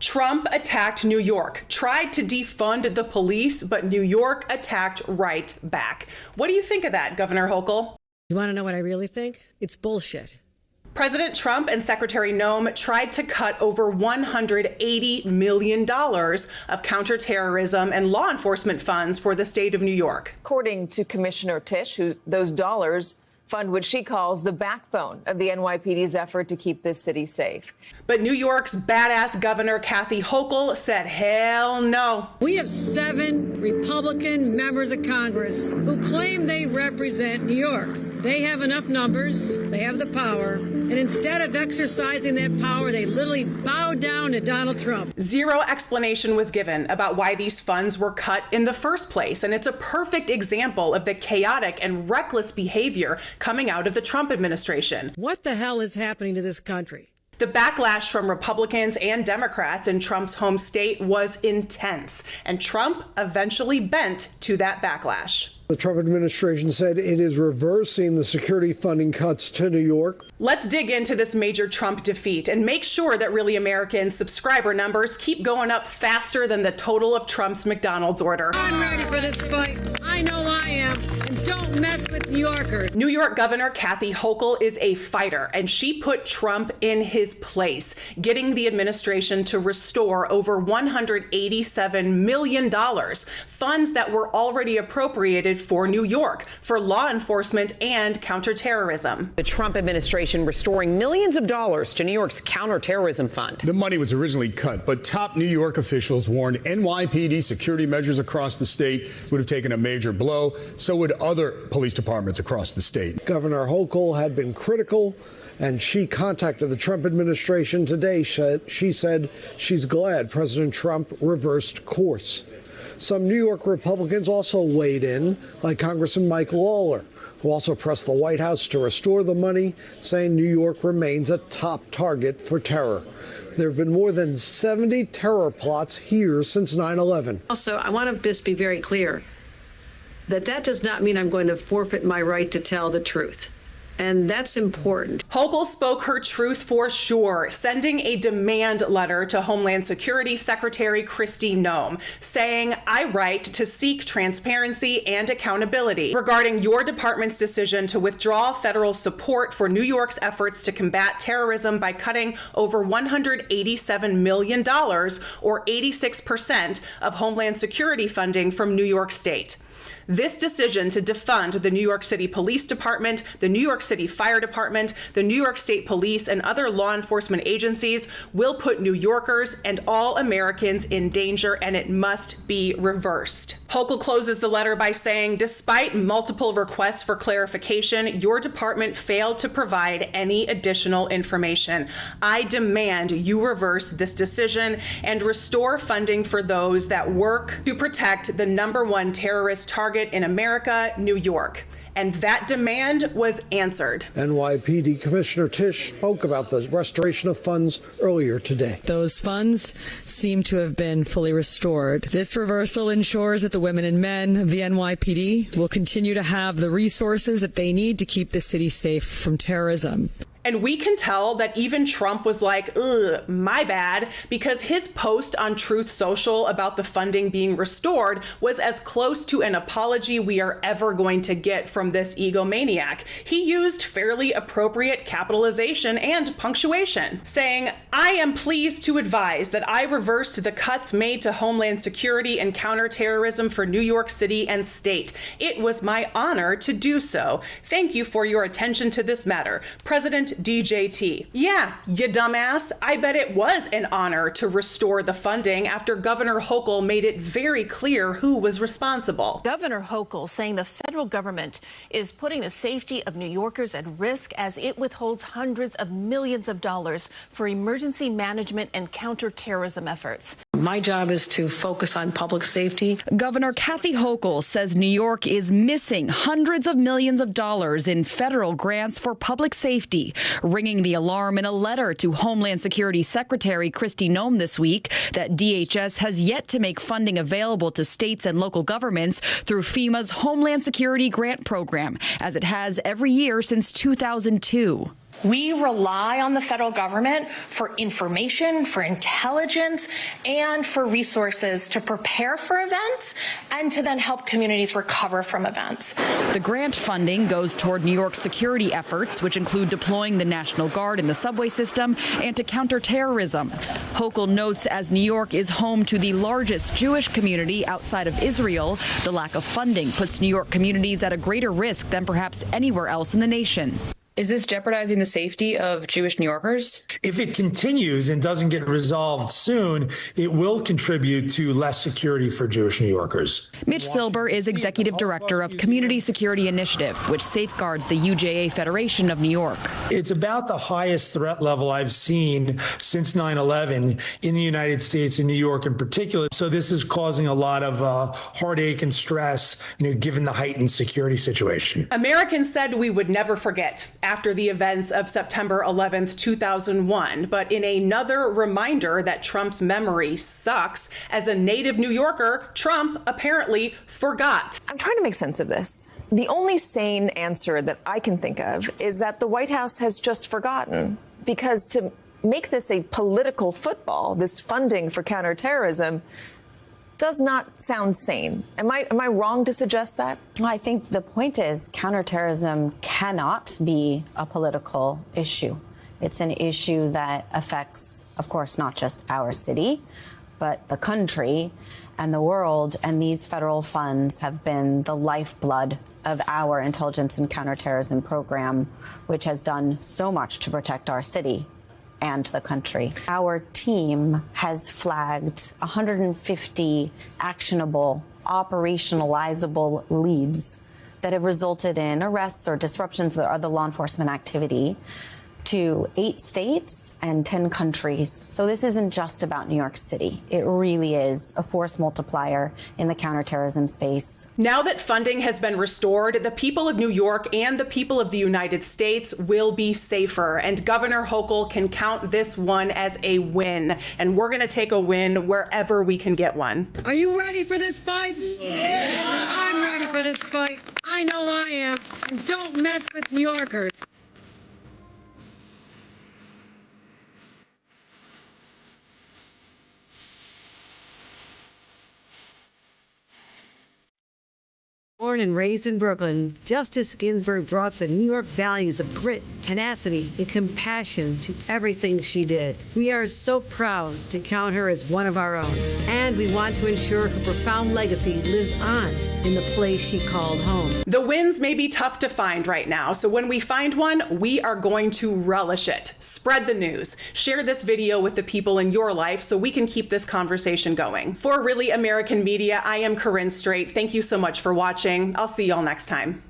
Trump attacked New York, tried to defund the police, but New York attacked right back. What do you think of that, Governor Hochul? You want to know what I really think? It's bullshit. President Trump and Secretary Noem tried to cut over $180 million of counterterrorism and law enforcement funds for the state of New York. According to Commissioner Tisch, those dollars fund what she calls the backbone of the NYPD's effort to keep this city safe. But New York's badass Governor Kathy Hochul said, hell no. We have 7 Republican members of Congress who claim they represent New York. They have enough numbers, they have the power, and instead of exercising that power, they literally bow down to Donald Trump. Zero explanation was given about why these funds were cut in the first place, and it's a perfect example of the chaotic and reckless behavior coming out of the Trump administration. What the hell is happening to this country? The backlash from Republicans and Democrats in Trump's home state was intense, and Trump eventually bent to that backlash. The Trump administration said it is reversing the security funding cuts to New York. Let's dig into this major Trump defeat and make sure that Really Americans subscriber numbers keep going up faster than the total of Trump's McDonald's order. I'm ready for this fight. I know I am. And don't mess with New Yorkers. New York Governor Kathy Hochul is a fighter, and she put Trump in his place, getting the administration to restore over $187 million, funds that were already appropriated for New York, for law enforcement and counterterrorism. The Trump administration restoring millions of dollars to New York's counterterrorism fund. The money was originally cut, but top New York officials warned NYPD security measures across the state would have taken a major blow. So would other police departments across the state. Governor Hochul had been critical, and she contacted the Trump administration today. She said she's glad President Trump reversed course. Some New York Republicans also weighed in, like Congressman Mike Lawler, who also pressed the White House to restore the money, saying New York remains a top target for terror. There have been more than 70 terror plots here since 9/11. Also, I want to just be very clear that does not mean I'm going to forfeit my right to tell the truth. And that's important. Hochul spoke her truth for sure, sending a demand letter to Homeland Security Secretary Kristi Noem, saying, I write to seek transparency and accountability regarding your department's decision to withdraw federal support for New York's efforts to combat terrorism by cutting over $187 million, or 86% of Homeland Security funding from New York State. This decision to defund the New York City Police Department, the New York City Fire Department, the New York State Police, and other law enforcement agencies will put New Yorkers and all Americans in danger, and it must be reversed. Hochul closes the letter by saying, despite multiple requests for clarification, your department failed to provide any additional information. I demand you reverse this decision and restore funding for those that work to protect the #1 terrorist target in America, New York. And that demand was answered. NYPD Commissioner Tisch spoke about the restoration of funds earlier today. Those funds seem to have been fully restored. This reversal ensures that the women and men of the NYPD will continue to have the resources that they need to keep the city safe from terrorism. And we can tell that even Trump was like, ugh, my bad, because his post on Truth Social about the funding being restored was as close to an apology we are ever going to get from this egomaniac. He used fairly appropriate capitalization and punctuation, saying, I am pleased to advise that I reversed the cuts made to Homeland Security and counterterrorism for New York City and state. It was my honor to do so. Thank you for your attention to this matter. President DJT. Yeah, you dumbass. I bet it was an honor to restore the funding after Governor Hochul made it very clear who was responsible. Governor Hochul saying the federal government is putting the safety of New Yorkers at risk as it withholds hundreds of millions of dollars for emergency management and counterterrorism efforts. My job is to focus on public safety. Governor Kathy Hochul says New York is missing hundreds of millions of dollars in federal grants for public safety, ringing the alarm in a letter to Homeland Security Secretary Kristi Noem this week that DHS has yet to make funding available to states and local governments through FEMA's Homeland Security Grant Program, as it has every year since 2002. We rely on the federal government for information, for intelligence, and for resources to prepare for events and to then help communities recover from events. The grant funding goes toward New York's security efforts, which include deploying the National Guard in the subway system and to counter terrorism. Hochul notes as New York is home to the largest Jewish community outside of Israel, the lack of funding puts New York communities at a greater risk than perhaps anywhere else in the nation. Is this jeopardizing the safety of Jewish New Yorkers? If it continues and doesn't get resolved soon, it will contribute to less security for Jewish New Yorkers. Mitch Silber is executive director of Community Security Initiative, which safeguards the UJA Federation of New York. It's about the highest threat level I've seen since 9/11 in the United States, in New York in particular. So this is causing a lot of heartache and stress, given the heightened security situation. Americans said we would never forget after the events of September 11th, 2001. But in another reminder that Trump's memory sucks, as a native New Yorker, Trump apparently forgot. I'm trying to make sense of this. The only sane answer that I can think of is that the White House has just forgotten, because to make this a political football, this funding for counterterrorism, does not sound sane. Am I wrong to suggest that? I think the point is counterterrorism cannot be a political issue. It's an issue that affects, of course, not just our city, but the country and the world. And these federal funds have been the lifeblood of our intelligence and counterterrorism program, which has done so much to protect our city and the country. Our team has flagged 150 actionable, operationalizable leads that have resulted in arrests or disruptions of other law enforcement activity to 8 states and 10 countries. So this isn't just about New York City. It really is a force multiplier in the counterterrorism space. Now that funding has been restored, the people of New York and the people of the United States will be safer. And Governor Hochul can count this one as a win. And we're going to take a win wherever we can get one. Are you ready for this fight? I'm ready for this fight. I know I am. And don't mess with New Yorkers. Born and raised in Brooklyn, Justice Ginsburg brought the New York values of grit, tenacity, and compassion to everything she did. We are so proud to count her as one of our own, and we want to ensure her profound legacy lives on in the place she called home. The wins may be tough to find right now, so when we find one, we are going to relish it. Spread the news. Share this video with the people in your life so we can keep this conversation going. For Really American Media, I am Corinne Straight. Thank you so much for watching. I'll see y'all next time.